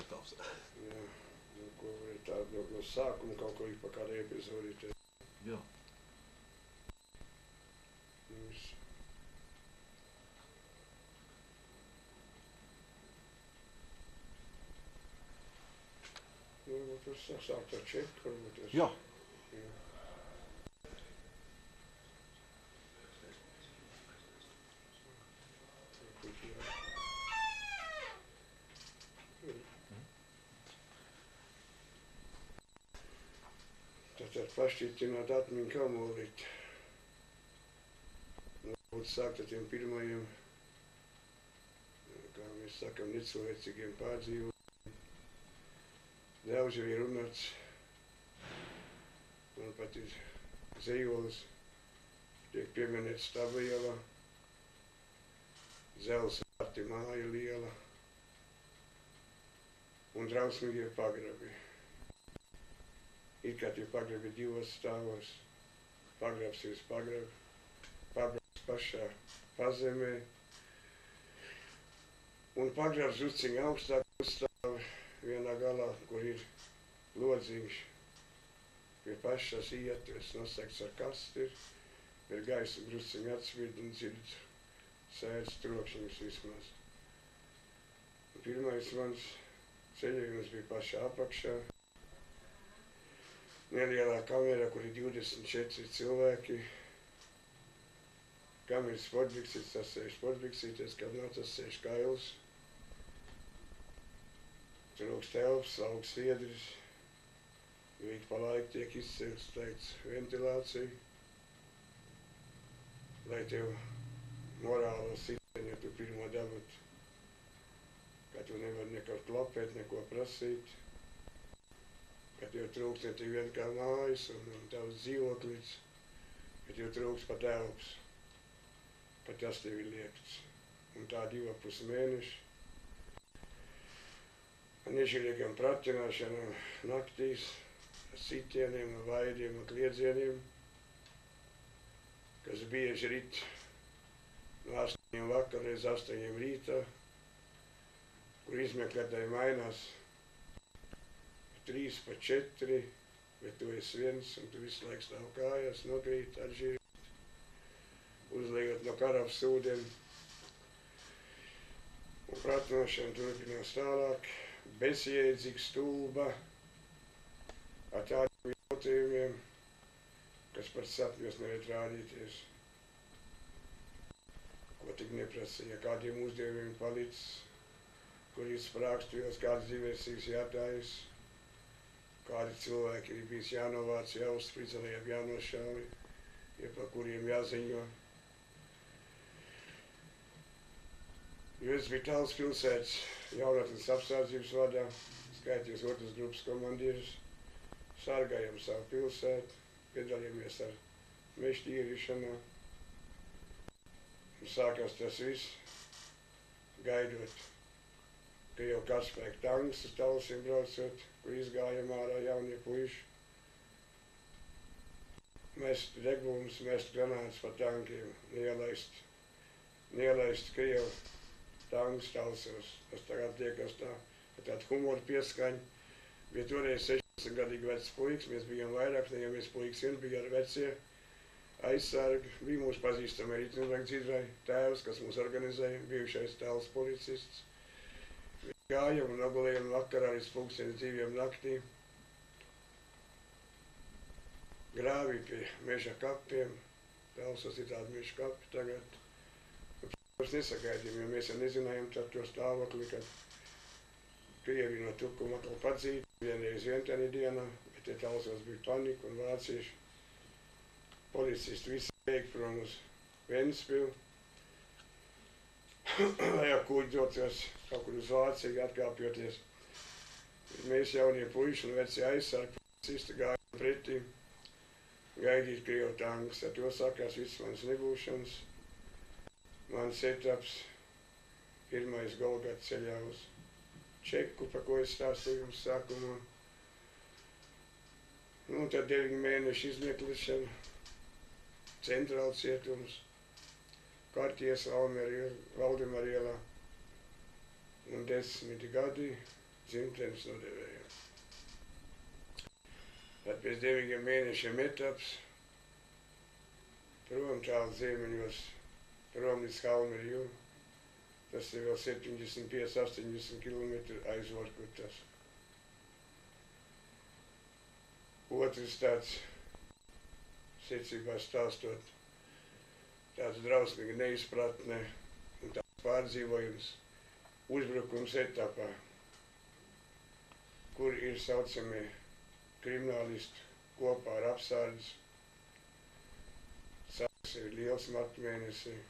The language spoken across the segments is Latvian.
gatavs. Jā, ko var tādu no sākuma kaut ko ik pa kādu epizodīti. Jā. Viss. Tas sākt ar čeku, varbūt es. Jā. Jā. Tad pašķītināt atmiņu kamolīt. Būtu sākt ar tiem pirmajiem, kā mēs sakam, necilvēcīgiem pārdzīvojumiem. Daudz jau ir runāts. Man pat ir zejolis, tiek pieminēts Staba ielā, Zels vārti māja liela un drausmīgie pagrabi. Ir kā tie pagrabi divos stāvos, pagrabs ir pagrabi, pagrabs pašā pazemē, un pagrabs drusciņi augstāk uzstāv vienā galā, kur ir lodziņš, pie pašas ietves nosegts ar kasti, ir gaisa drusciņi atspīd un dzird sēdz trokšņus vismaz. Pirmais mans ceļojums bija pašā apakšā. Nelielā kamerā, kur ir 24 cilvēki. Kam ir sportbiksītes, tas sēž sportbiksītes, kad nav tas sēž kails. Trūkst telpas, augsts sviedris. Vīt pa laiku tiek izcelts, teikts, ventilācija. Lai tev morālo sitienu, ja tu pirmo dabūt, ka tu nevari neko klapēt, neko prasīt. Ka tev trūks ne tik vien kā mājas un tavs dzīvoklis, ka tev trūks pat telpas, ka tas tev ir liekts. Un tā 2,5 mēneši. Nešķirīgam pratināšana naktīs, ar sitieniem, vaidiem un kliedzieniem, kas bieži rit no 8 vakarā līdz 8 rītā, kur izmeklētāji mainās 3 pa 4, bet tu esi viens un tu visu laiku stāv kājās, nokrīt, atžīrīt, uzliekot no karabas ūdeni. Un pratināšana turpinās tālāk, bezjēdzīga stulba, ar tādiem jautājumiem, kas pat sapņos nevar rādīties. Ko tik neprasīja, kādiem uzdevumiem palicis, kur ir sprākstvielas, kādas diversijas jātājas, kādi cilvēki ir bijis jānovāc, jāuzspridzalījām, jānošauj, ja pa kuriem jāziņo. Jo es biju tāls pilsētas jaunatnes apsardzības vadā, skaitījos 2. grupas komandieris, sargājam savu pilsētu, piedalījāmies ar mežu tīrīšanā. Un sākās tas viss, gaidot, ka jau karaspēka tanks uz Talsiem braucot, kur izgājām ārā jaunie puiši. Mest degbumus, mest granātus pa tankiem, neielaist Krievu tanks Talsos. Tas tagad liekas tā, ka tāda humora pieskaņa. Bija toreiz 16-gadīgi vecs puiks, mēs bijām vairāk, ne jau mēs puiks vien bija ar vecie aizsargi. Bija mūsu pazīstamie Rītnevāk Dzidrai tēvs, kas mūs organizēja, bijušais Tals policists. Gājam un nogulējam vakarā līdz 2 naktī. Grāvī pie meža kapiem, Talsos ir tādi meža kapi tagad. Mēs nesagaidījām, jo mēs jau nezinājām to stāvokli, kad Krievi no tukuma atkal padzīti, vienreiz vientenī dienā, bet te Talsos bija panika un vācieši. Policisti visi beig prom uz Ventspilu. Lai kūģi dotos kaut kur uz Vāciju atkāpjoties. Mēs jaunie puiši un veci aizsargi policisti gājām pretī, gaidīt Krievu tankus. Ar to sākās viss mans nebūšanas. Mans etaps, pirmais Golgata ceļā uz Čeku, pa ko es stāstīju jums sākumā. Nu, tad 9 mēnešu izmeklēšana, centrāla cietums, Karties Valdemar ielā un 10 gadi dzimtenes nodevējām. Tad pēc 9 mēnešiem etaps, prom tālu ziemeņos, prom līdz Kalmeriju. Tas ir vēl 75–80 km aiz Vorkutas. Otrs tāds, secībā stāstot, tāds drausmīga neizpratne un tāds pārdzīvojums uzbrukums etapā, kur ir saucamie kriminālisti kopā ar apsardzi. Sāks ir liels martmēnesī.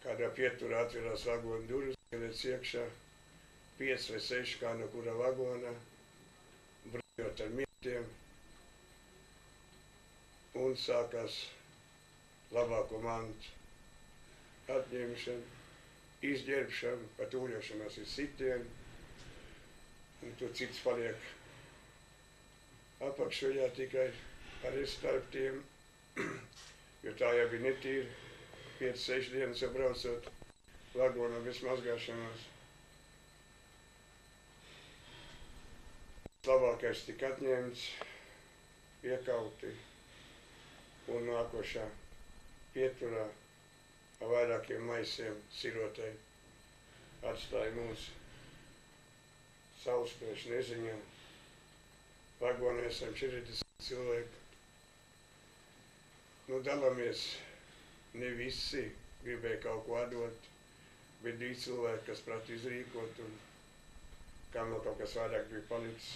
Kādā pieturā atverās vagona durvis, ieliec iekšā 5 vai 6 kā no kura vagonā, bruņot ar mietiem, un sākās labāko mantu atņemšana, izģērbšana, pat ūļošanās ir sitieni, un tur cits paliek apakšveļā tikai arī starp tiem, jo tā jau bija netīra. 5–6 dienas jau braucot vagonā bez mazgāšanās. Labākais tika atņemts, iekauti, un nākošā pieturā ar vairākiem maisiem sirotei atstāja mūs sauspēšu neziņā. Vagonā esam 40 cilvēku. Nu, dalāmies. Ne visi gribēja kaut ko atdot, bet bija cilvēki, kas prāt izrīkot, un kam vēl kaut kas vairāk bija palicis.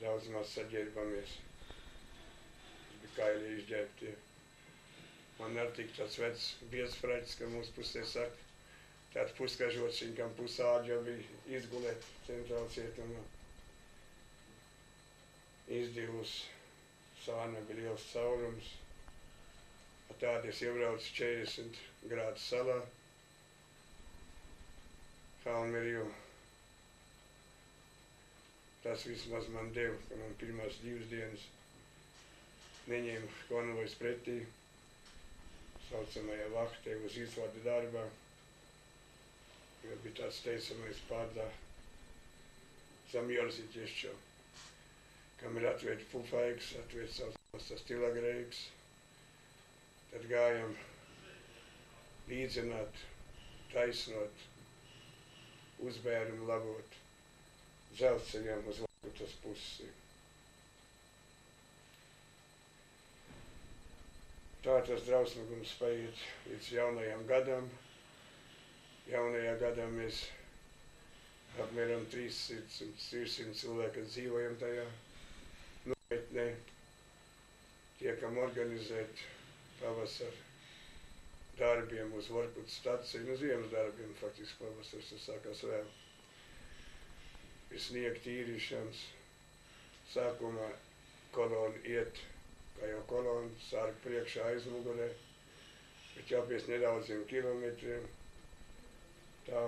Daudz maz saģērbamies. Tas bija kaili izģērbtie. Man arī tik tāds vecs biezfraķis, ka mūsu pusē saka, tāds puskažots, kam pusāģi jau bija izgulēt centrāla cietumā. Izdivus, sāna bija liels caurums. Tādi es iebraucu 40 grādu salā, Kalmeriju. Tas vismaz man deva, ka man pirmās 2 dienas neņēma konvojs pretī, saucamajā vaktē uz izvadu darbā, jo bija tāds teicamais pārdā zam Jorziķieščo, kam ir atvērt pufaiks, atvērt saucamās tas tilagreiks. Tad gājam līdzināt, taisnot, uzbērumu labot dzelzceļiem uz Vorkutas pusi. Tā tas drausmīgums paiet līdz jaunajam gadam. Jaunajā gadā mēs apmēram 300 cilvēki dzīvojam tajā nometnē. Tiekam organizēt pavasara darbiem uz Vorkutas staciju, ziemas darbiem faktiski pavasars, tas sākās vēl. Ir sniega tīrīšanas, sākumā kolona iet, kā jau kolona, sārga priekšā aizmugurē, bet jau pēc nedaudziem kilometriem tā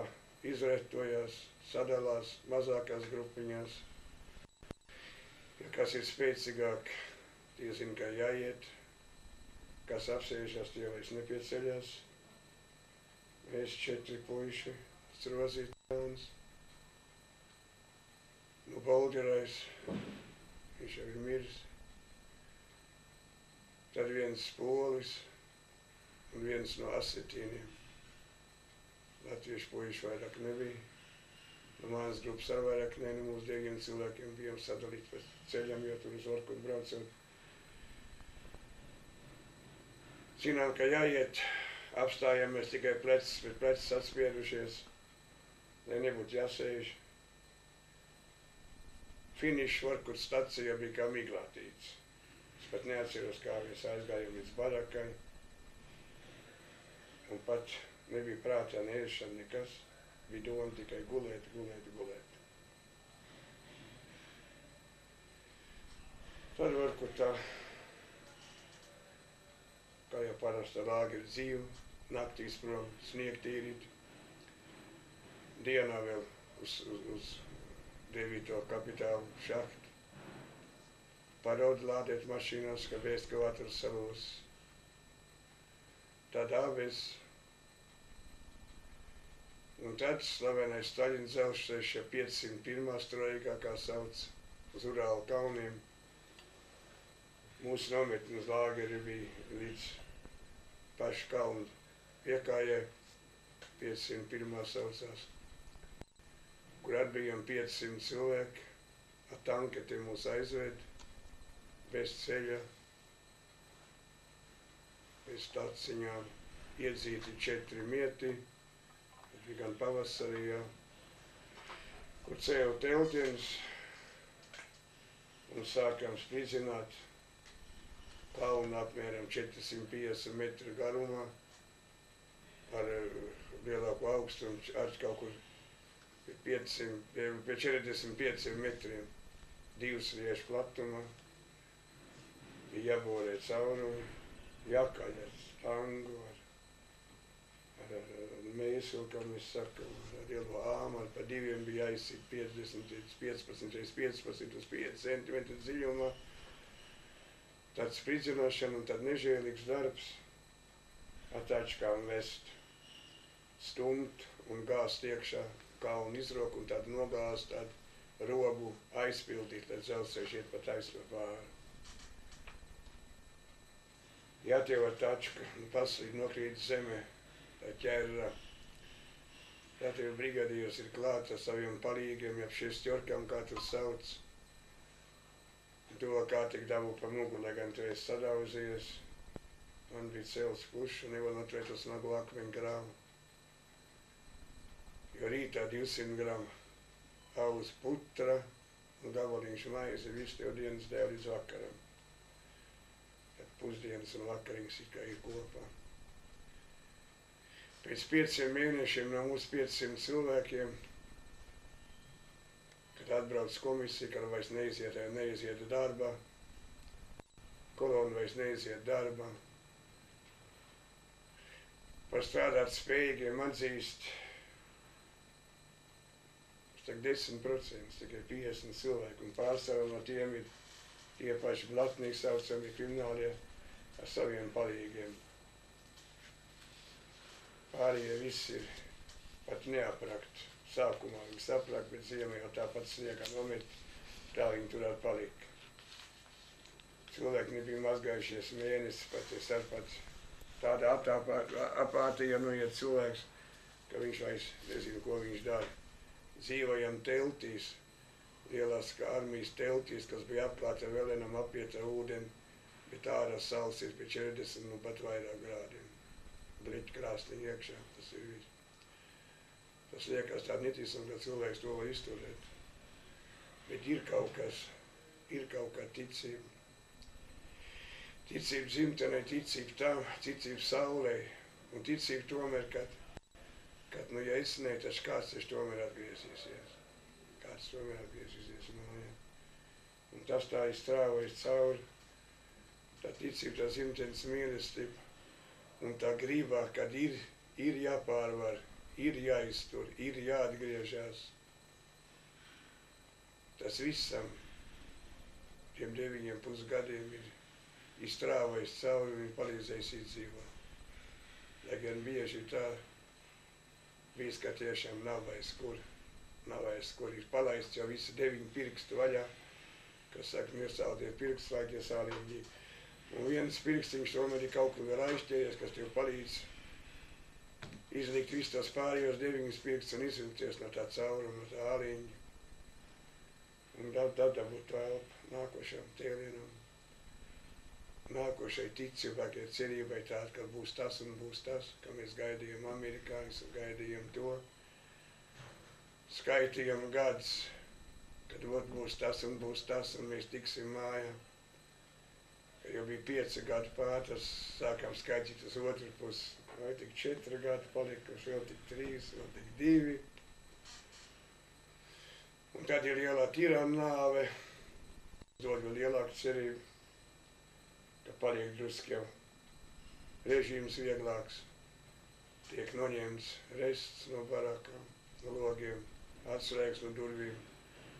izrētojās, sadalās mazākās grupiņās. Ja kas ir spēcīgāk, tie zina, kā jāiet. Kas apsēžās, tie vairs nepieceļās. Mēs 4 puiši, Strozītāns, no Bolgerais, viņš jau ir miris. Tad viens polis un viens no asetīniem. Latviešu puiši vairāk nebija. No manas grupas ar vairāk ne, no mūsu 9 cilvēkiem bijām sadalīti pa ceļam, jo tur uz Vorkutu braucot. Zinām, ka jāiet, apstājamies tikai plecs, bet plecs atspiedušies, lai nebūtu jāsēž. Finišs Vorkutas stacijā bija kā miglātīts. Es pat neatceros, kā mēs aizgājām līdz barakai. Un pat nebija prātā neēšana nekas. Bija doma tikai gulēt, gulēt, gulēt. Tad Vorkutā, kā jau parasta lāgera dzīve, naktīs prom sniegtīrīt, dienā vēl uz 9. kapitālu šahtu, paraudu lādēt mašīnās, ka vēstkalāturs salos. Tad aves Un tad slavenais Staļina dzelzceļš 501. strojīgā, kā sauc, uz Urāla kalniem. Mūsu nometnes lāgeri bija līdz pašu kalnu piekājai, 501. saucās, kur atbijām 500 cilvēki, ar tanketiem mūs aizved, bez ceļa, bez staciņām, iedzīti 4 mieti, tas bija gan pavasarī, jā, kur cēlu teltienes un sākām spridzināt kalnu apmēram 450 metru garumā, ar lielāku augstumu, ar kaut kur pie 45 metriem, 2 riešu platumā, bija jāborē caurumi, jākaļ ar stangu, ar mēslu, kā mēs sakam, ar lielo āmaru, pa 2 bija jāizsit 50 līdz 15 x 15 uz 5 centimetru dziļumā. Tad spridzināšana un tad nežēlīgs darbs, atačkām vest, stumt un gāzt iekšā kalnu izroku un tad nogāzt tādu robu aizpildīt, lai dzelzceļš iet pa taisno pāri. Jātiev ar tačka un paslīd nokrīt zemē, tā ķerra. Jātiev brigadījos ir klāt ar saviem palīgiem, jeb šestjorkām, kā tur sauc. To kā tik dabu pa muguru, lai gan tu esi sadauzījies. Man bija cels pušs un nevar noturēt uz smagu akmeņu grāvu. Jo rītā 200 gramu alus putra un gabaliņš maize visu tev dienas dēļ līdz vakaram. Tad pusdienas un vakariņas it kā ir kopā. Pēc 5 mēnešiem no mūsu 500 cilvēkiem, kad atbrauc komisija, kad vairs neiziet darbā, kolona vairs neiziet darbā. Par strādāt spējīgiem atzīst, es tagad 10%, tikai 50 cilvēku, un pārstāvā no tiem ir tie paši blatnieki saucami kriminālie ar saviem palīgiem. Pārējie visi ir pat neaprakt. Sākumā viņi saprak, bet ziemā jau tāpat sniegā nomet, tā viņi turēt palika. Cilvēki nebija mazgājušies mēnesi, pat es ar pat tāda apātija noiet cilvēks, ka viņš vairs nezinu, ko viņš dara. Dzīvojam teltīs, lielās kā armijas teltīs, kas bija apklāta ar velenam apiet ar ūdeni, bet ārā saules ir pie 40 un pat vairāk grādiem. Bleķi krāsniņi iekšā, tas ir viss. Tas liekas tā neticam, ka cilvēks to var izturēt. Bet ir kaut kā ticība. Ticība dzimtenei, ticība tam, ticība saulē. Un ticība tomēr, kad nu ja es ne, tas kāds taču tomēr atgriezīsies. Kāds tomēr atgriezīsies mājā. Un tas tā izstrāvojas cauri. Tā ticība, tā dzimtenes mīlestība. Un tā gribā, kad ir jāpārvar, ir jāiztur, ir jāatgriežas. Tas visam, tiem 9,5 gadiem ir izstrāvojis cauri un ir palīdzējis izdzīvot. Lai gan bieži tā bijis, ka tiešām nav vairs kur ir palaists jau visi 9 pirkstu vaļā, kas saka, miesāldie pirkstu slēgtie sālīgi. Un viens pirkstiņš tomēr ir kaut kur vēl aizķēries, kas tev palīdz izlikt visu tās pārējos 9 pirkstus un izvilkties no tā cauruma, no tā āliņa. Un tad būtu elpa nākošam tēlienam, nākošai ticībai, cerībai tāda, ka būs tas un būs tas, ka mēs gaidījām amerikāņus un gaidījām to. Skaitījām gads, kad būs tas un mēs tiksim mājā. Kad jau bija 5 gadi pār, tas sākām skaitīt uz otru pusi. Vai tik 4 gadi palikuši, vēl tik 3, vēl tik 2. Un tad ir lielā tirana nāve, dod vēl lielāku cerību, ka paliek druski jau režīms vieglāks. Tiek noņemts rests no barakām, no logiem, atslēgas no durvīm.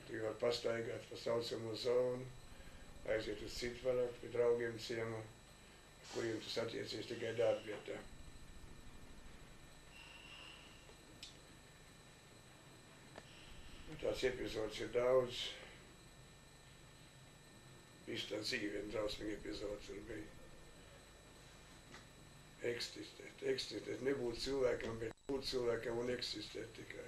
Tu var pastaigāt pa saucamo zonu, aiziet uz citu baraku, pie draugiem ciemā, ar kuriem tas attiecies tikai darbvietā. tās epizodes ir daudz. Visu tā dzīve viena drausmīga epizode tur bija. Eksistēt, nebūt cilvēkam, bet būt cilvēkam un eksistēt tikai.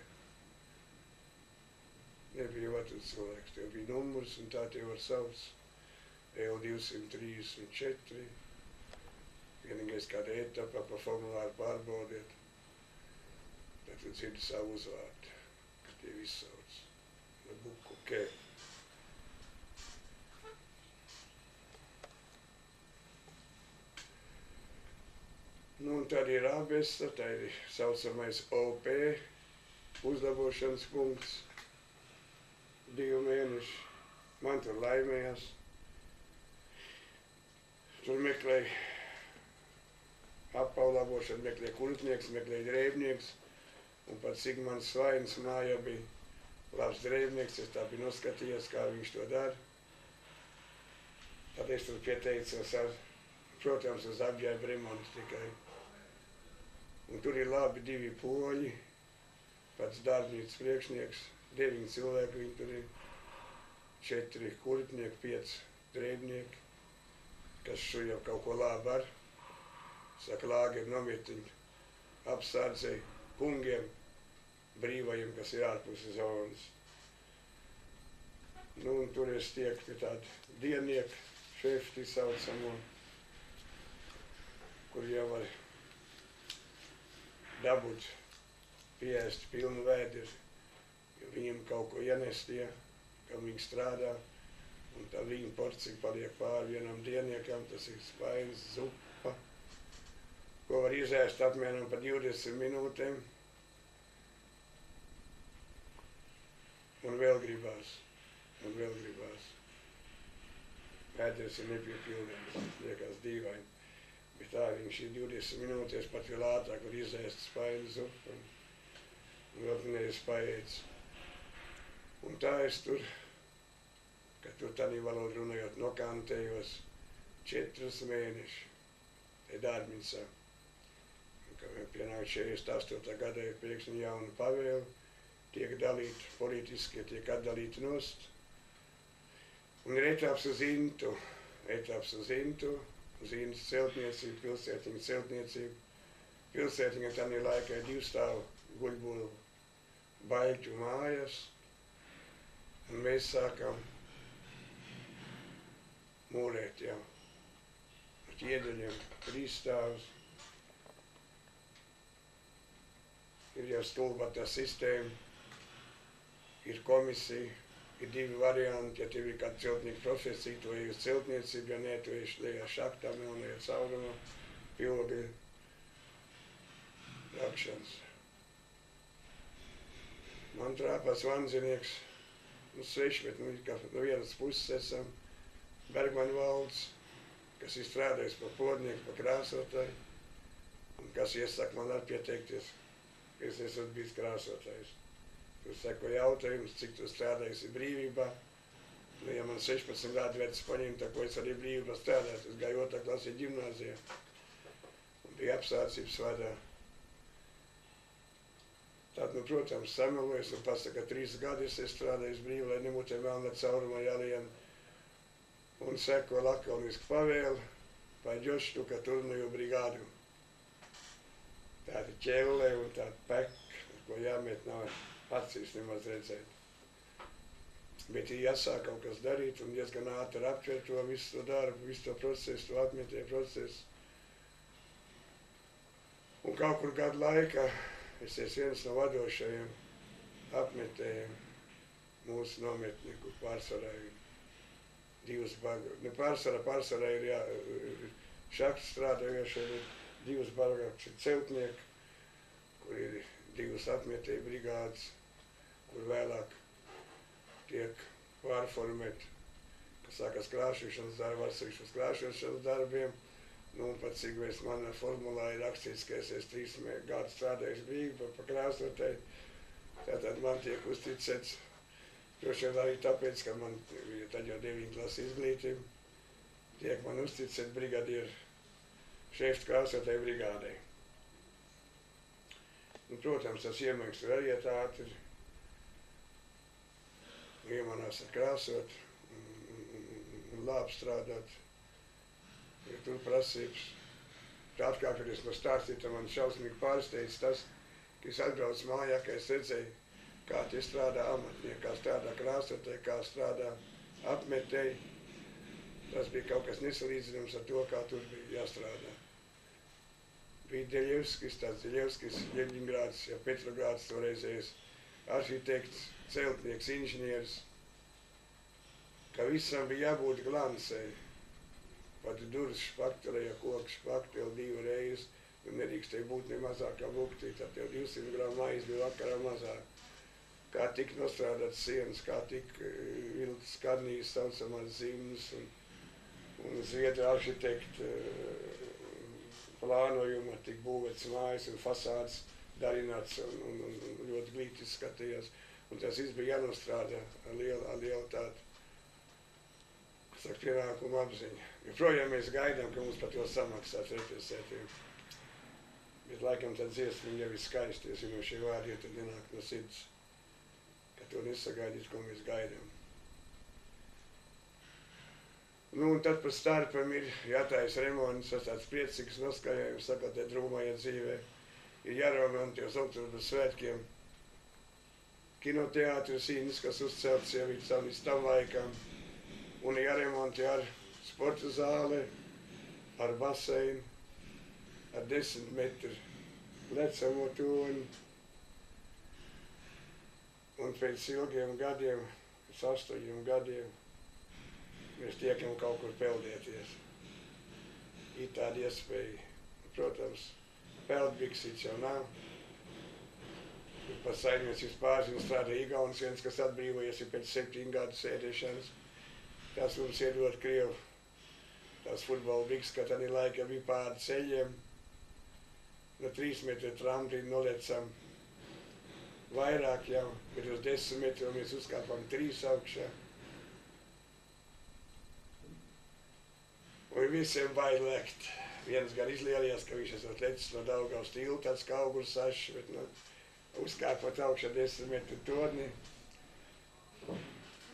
Nebija otrs cilvēks, tev bija numurs un tā tev var sauc. L234. Vienīgais kāda etapa pa formulāru pārbaudiet. Tad tu dzirdi savu uzvārdu, kas tev izsauc. Buku K. Nu, un tad ir ABESA, tā ir saucamais OP, uzlabošanas punkts, 2 mēneši. Man tur laimējās. Tur meklēja apaulabošanu, meklēja kultnieks, meklēja drēbnieks, un pat Sigmans Svainis mājā bija labs drēbnieks, es tā biju noskatījies, kā viņš to dara. Tad es tur pieteicos protams, uz apģērba remontu tikai. Un tur ir labi 2 poļi, pats darbnīcas priekšnieks, 9 cilvēki viņi tur ir, 4 kurtnieki, 5 drēbnieki, kas šo jau kaut ko labi var. Saka, lāgeri nomietiņi, apsardzei, kungiem, brīvajiem, kas ir ārpus zonas. Nu, un tur es tieku pie tādu diennieku, šefti saucamo, kur jau var dabūt, pieēst pilnu vēderi, jo viņiem kaut ko ienestie, kam viņi strādā, un tā viņa porcija paliek pāri vienam dienniekam, tas ir spainis, zupa, ko var izēst apmēram pa 20 minūtēm, un vēl gribās. Vēders ir nepiepildījums, liekas dīvaini. Bet tā viņš ir 20 minūtes, pat vēl ātrāk var izēst spaini zupu un vēl nevis paēdz. Un tā es tur, kad tur tādā valodā runājot, nokantējos 4 mēneši, te darbnīcā. Kad pienāk 48. gadā ir pēkšņi jauna pavēle, tiek dalīti politiskie, tiek atdalīti nost. Un ir etaps uz Intu, uz Intas celtniecību, pilsētiņa celtniecību. Pilsētiņa tādā laikā ir 2 stāvu guļbulu baļķu mājas, un mēs sākam mūrēt jau ar ķiedeļiem 3 stāvus. Ir jau stulbata sistēma, ir komisija, ir 2 varianti, ja tev ir kāda celtnieka profesija, tu ej uz celtniecību, ja nē, tu ej lejā šaktā, melnajā caurumā, pildi rakšanas. Man trāpās vandzinieks, sveši, bet no vienas puses esam Bergmaņu valds, kas ir strādājis par plodnieku, par krāsotāju, un kas iesaka man ar pieteikties, ka es esmu bijis krāsotājs. Tur seko jautājums, cik tu strādājusi brīvībā. Nu, ja man 16 gadu vecs paņem, tā ko es arī brīvībā strādāju, es gāju 2. klasē ģimnāzijā un bija apsācības vadā. Tad, nu, protams, samelojas un pasaka, 3 gadus es strādāju brīvi, lai nebūtu melna caurumā jālien. Un seko lakoniski pavēli, paģoši tu, ka turnoju brigādu. Tāda ķelle un tāda peka, ko jāmet nav acīs nemaz redzēt. Bet ir jāsāk kaut kas darīt un diezgan ātri aptvert to visu to darbu, visu to procesu, to apmetēju procesu. Un kaut kur gadu laikā es esmu viens no vadošajiem apmetējiem mūsu nometnieku pārsvarā. 2 bagas, ne pārsvarā ir šakts strādājošie, 2 bagas ir celtnieki, kur ir 2 apmetēju brigādes, kur vēlāk tiek pārformēti, kas sākas krāšošanas darbi, atsevišķos krāšošanas darbiem. Nu, un pat cik vairs manā formulā ir rakstīts, ka es esmu 3 gadus strādājis brīvi pa krāsotāju, tātad man tiek uzticēts, droši vien arī tāpēc, ka man tad jau 9 klases izglītība, tiek man uzticēt brigadieru šefs krāsotāju brigādei. Un, protams, tas iemaksas varietāti ir. iemanās ar krāsot un labi strādāt. Ja tur prasības. Tā atkal, kad es no stāstīju, man šausmīgi pārsteidz tas, ka es atbraucu mājā, ka es redzēju, kā tie strādā amatnieki, kā strādā krāsotē, kā strādā apmetēji. Tas bija kaut kas nesalīdzināms ar to, kā tur bija jāstrādā. Bija Deļevskis, Ļeņingrāds, ja Petrogrāds toreizējais arhitekts, celtnieks, inženieris, ka visam bija jābūt glancei. Pat durvis špaktelēja, koks špaktelēja 2 reizes, un nedrīkstēja būt ne mazāk kā buktī, tad jau 200 gramu maize bija vakarā mazāk. Kā tik nostrādāts sienas, kā tik viltas karnijas saucamās zīmes, un zviedru arhitektu plānojuma tik būvēts mājas un fasādes darināts un ļoti glīti izskatījās. Un tas viss bija jānostrādā ar lielu tādu, kas saka, pienākumu apziņu. Joprojām mēs gaidām, ka mums par to samaksās represētiem. Bet laikam tad dziesma jau ir skaisties, jo šie vārdi tad nenāk no sirds, ka to nesagaidīt, ko mēs gaidām. Nu, un tad par starpam ir jātājas remonts, tas tāds priecīgs noskaņojums, sakot, te drūmajā dzīvē. Ir jāremonti uz Oktobra svētkiem. Kinoteātris īnis, kas uzcelts jau līdz tam laikam. Un jāremonti ar sporta zāli, ar baseinu, ar 10 metru lecamo toni. Un pēc ilgiem gadiem, pēc 8 gadiem, mēs tiekam kaut kur peldēties. Ir tāda iespēja. Protams, peldbiksīts jau nav. Pat saimniecības pārziņas strādā Igaunis viens, kas atbrīvojies pēc 7 gadu sēdēšanas. Tas mums iedod Krievu. Tās futbola biks, ka tādā laikā bija pāri ceļiem. No 3 metru tramplīnu nolecam vairāk jau, bet uz 10 metru mēs uzkāpam 3 augšā. Un visiem bail lekt. Viens gan izlielījās, ka viņš esot lecis no Daugavas tilta, tāds kā augurs sašs, bet uzkāpot augšā 10 metru torni.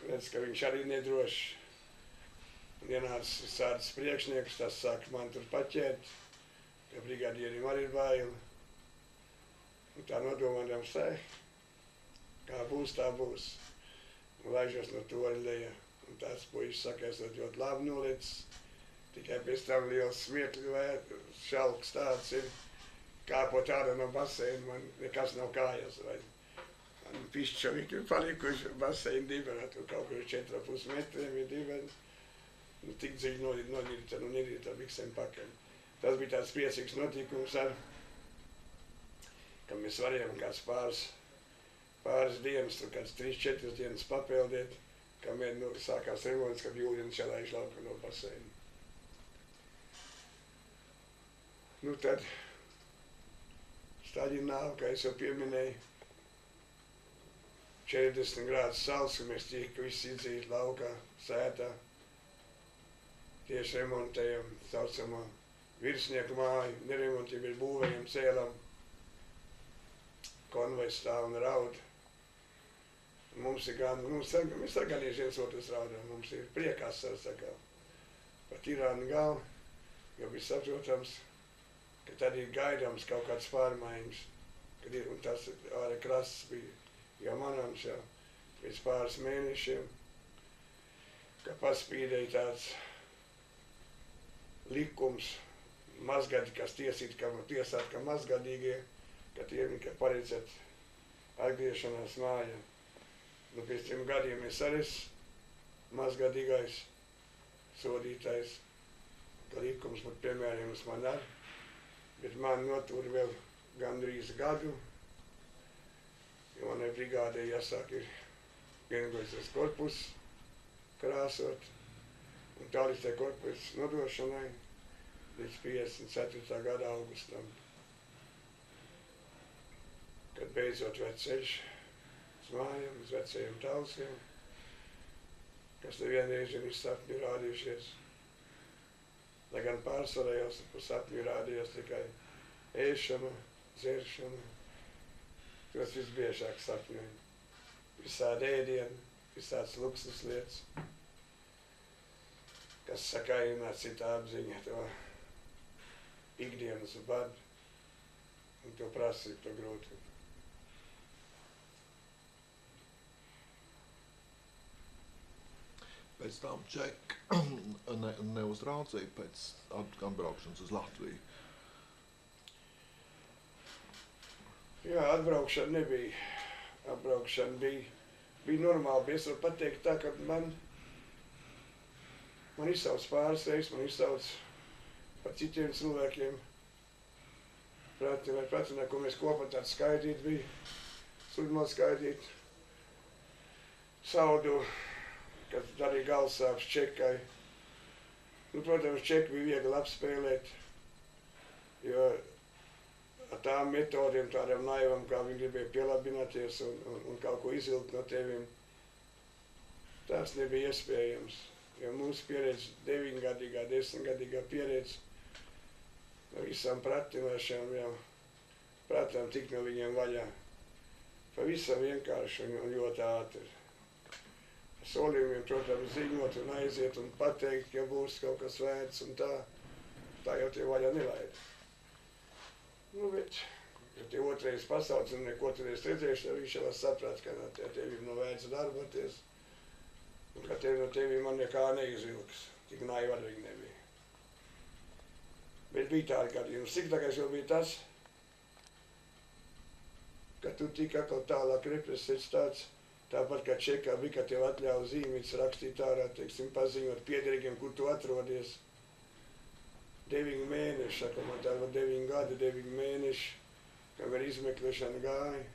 Redz, ka viņš arī nedrošs. Un ienāca sārdas priekšnieks, tas saka, man tur paķēt, ka brigadierim arī ir bail. Un tā nodomādām sēj, kā būs, tā būs. Un laižos no torņa lejā. Un tās puišas saka, esot ļoti labi nolicis. Tikai pēc tam liels smiekļu šalks tāds ir, kāpot ārā no baseina, man nekas nav kājas. Man pišķovīgi ir palikuši baseina dibena, tur kaut kur 4,5 metriem ir dibena. Nu, tik dziļi nodīrta, nu nedīrta biksēm pakaļ. Tas bija tāds priecīgs notikums ar, ka mēs varējām kāds pāris dienas, tur kāds 3-4 dienas papeldēt, kamēr sākās remonts, kad jūdienas jālaiž lauka no baseina. Nu tad Staļina nav, kā es jau pieminēju, 40 grādus saules, un mēs tika visi izdzīti laukā, sētā. Tieši remontējam saucamā virsnieku māju, neremontiem ir būvējam, cēlam, konvojs stāv un raud. Mums ir gan, mēs saganīši viens otrs raudam, mums ir priekās sakā. Par tirānu galvu, jo bija saprotams, ka tad ir gaidāms kaut kāds pārmaiņas, kad ir, un tas ārē krasts bija jau manāms jau pēc pāris mēnešiem, ka paspīdēja tāds likums, mazgadi, kas tiesāt, ka mazgadīgie, ka tie ir paredzēt atgriešanās mājā. Nu, pēc 3 gadiem es arī mazgadīgais sodītājs, ka likums būtu piemērojams man ar, bet man notur vēl gandrīz gadu, jo manai brigādei jāsāk ir viengoļas korpus krāsot, un tā līdz tai korpus nodošanai līdz 54. gada augustam, kad beidzot ved ceļš uz mājām, uz vecajiem tausiem, kas nevienreiz ir sapņi rādījušies. Lai gan pārsvarā jau sapņi rādījās tikai ēšana, dzeršana, tos visbiežāk sapņoju. Visādi ēdieni, visāds luksus lietas, kas sakainā cita apziņa to ikdienas badu un to prasību, to grūtību. Pēc tam čeki neuzraudzīja pēc atbraukšanas uz Latviju. Jā, atbraukšana nebija. Atbraukšana bija normāli, bet es varu pateikt tā, ka man izsauc pāris reizes, man izsauc par citiem cilvēkiem. Pratinē, ko mēs kopā tādu skaidīt bija, sludināt skaidīt, saudu, kad darīja galvasāpes čekai. Nu, protams, čeku bija viegli apspēlēt, jo ar tām metodiem, tādām naivām, kā viņi gribēja pielabināties un kaut ko izvilkt no teviem, tās nebija iespējams. Jo mūsu pieredze, 9-gadīgā, 10-gadīgā pieredze, no visām pratinēšām, jau prātām tikt no viņiem vaļā. Pavisam vienkārši un ļoti ātri. Solījumiem, protams, ziņot un aiziet un pateikt, ka būs kaut kas vērts un tā jau tie vaļā nelaida. Nu, bet, ja tie otrais pasauc un neko turēs redzējuši, tad viņš jau saprāt, ka no tevīm no vērts darboties un ka no tevīm man nekā neizvilks. Tik naivi arī viņi nebija. Bet bija tādi gadījumi. Sliktākais jau bija tas, ka tu tik atkal tālāk represēts tāds, tāpat kā čekā bija, ka tev atļauj zīmītes rakstīt ārā, teiksim, paziņot piederīgiem, kur tu atrodies. 9 mēneši, saka, man tā var 9 gadi, 9 mēneši, kamēr izmeklēšana gāja.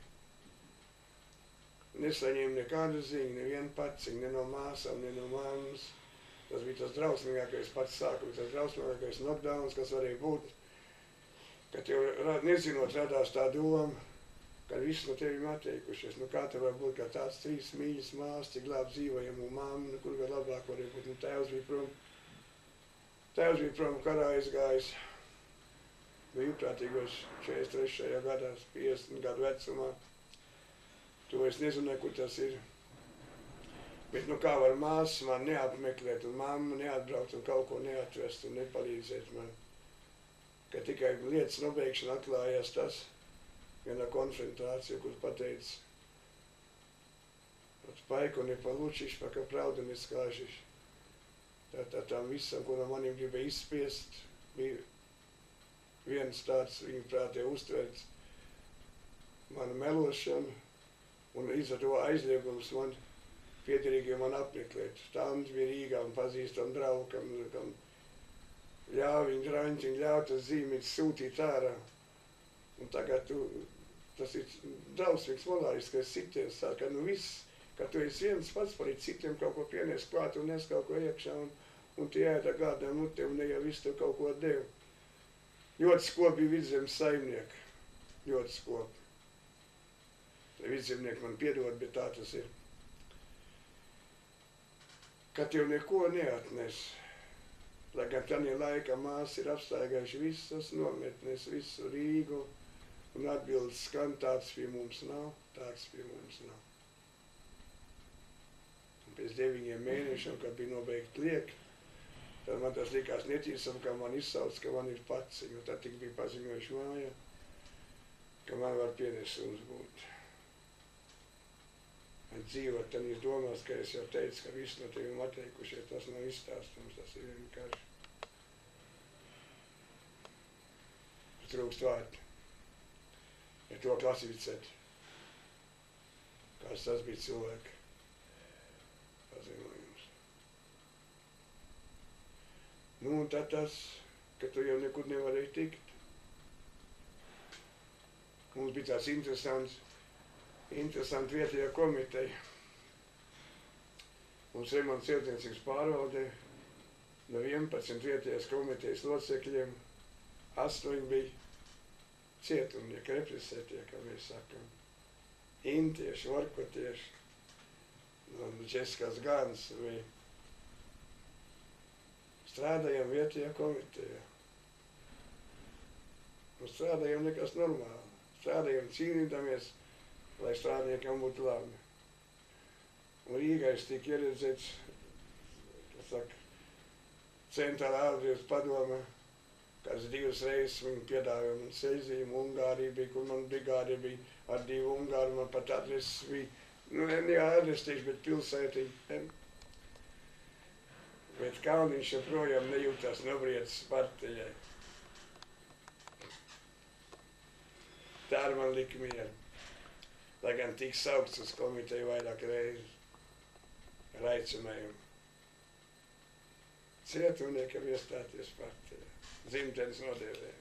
Nesaņēmu nekādu ziņu, nevienu paciņu, ne no māsām, ne no mammas. Tas bija tas drausmīgākais pats sākums, tas drausmīgākais knockdowns, kas varēja būt. Kad tev, nezinot, radās tā doma, kad visi no tevim atteikušies. Nu kā tev var būt, ka tāds 3 mīļas māsas, cik labi dzīvojamu mammu, kur vēl labāk varēja būt. Nu tēvs bija prom. Tēvs bija prom karā aizgājis. Bija uprātīgos 43. gadā, 50 gadu vecumā. To es nezināju, kur tas ir. Bet nu kā var māsas man neapmeklēt un mamma neatbraukt un kaut ko neatvest un nepalīdzēt man. Ka tikai lietas nobeigšana atklājās tas, vienā konfrontācija, kur pateica, paiku ne получишь, пока правду не скажешь. Tam visam, ko no maniem gribēja izspiest, bija viens tāds, viņu prātē uztverts, mana melošana, un līdz ar to aizliegums man piederīgiem man apmeklēt. Tāms bija Rīgā un pazīstam draugam, kam ļauj viņu draņķiņu, ļauj tas zīmītes sūtīt ārā. Un tagad tas ir drausmīgs morāliskais sitiens, tā ka nu viss, ka tu esi viens pats par citiem kaut ko pienies klāt un nes kaut ko iekšā un tie ēda gādām mutiem un ne jau visu tev kaut ko devu. Ļoti skopi bija Vidzemes saimnieki, ļoti skopi. Vidzemnieki man piedod, bet tā tas ir. Ka tev neko neatnes, lai gan tādā laikā māsas ir apstaigājuši visas nometnes, visu Rīgu, un atbildes skan, tāds pie mums nav, tāds pie mums nav. Un pēc 9 mēnešiem, kad bija nobeigt liekt, tad man tas likās netīsam, ka man izsauc, ka man ir paciņu. Tad tik bija paziņojuši mājā, ka man var pienesums būt. Dzīvot tādīs domās, ka es jau teicu, ka visi no teviem atteikušies, tas nav izstāstams, tas ir vienkārši. Trūkst vārdi. Ja to klasificēt, kāds tas bija cilvēki paziņojums. Nu, un tad tas, ka tu jau nekur nevarēji tikt. Mums bija tāds interesanti vietējā komiteja. Mums remonts celtniecības pārvaldē no 11 vietējās komitejas locekļiem 8 bija cietumnieki, represētie, kā mēs sakam. Intieši, orkotieši, un Českas Gans bija. Strādājām vietējā komitejā. Un strādājām nekas normāli. Strādājām cīnīdamies, lai strādniekam būtu labi. Un Rīgā es tiku ieredzēts, kas saka, centrālā ārlietu padome, kāds 2 reizes viņi piedāvāja man ceļzīmu, Ungārija bija, kur man brigāde bija ar 2 Ungāri, man pat adreses bija, nu, ne adreses tieši, bet pilsētiņa. Bet Kalniņš joprojām nejūtās nobriedzis partijai. Tā ar man lika mieru. Lai gan tik saukts uz komiteju vairāk reizes ar aicinājumu cietumniekam iestāties partijā, dzimtenes nodēvē.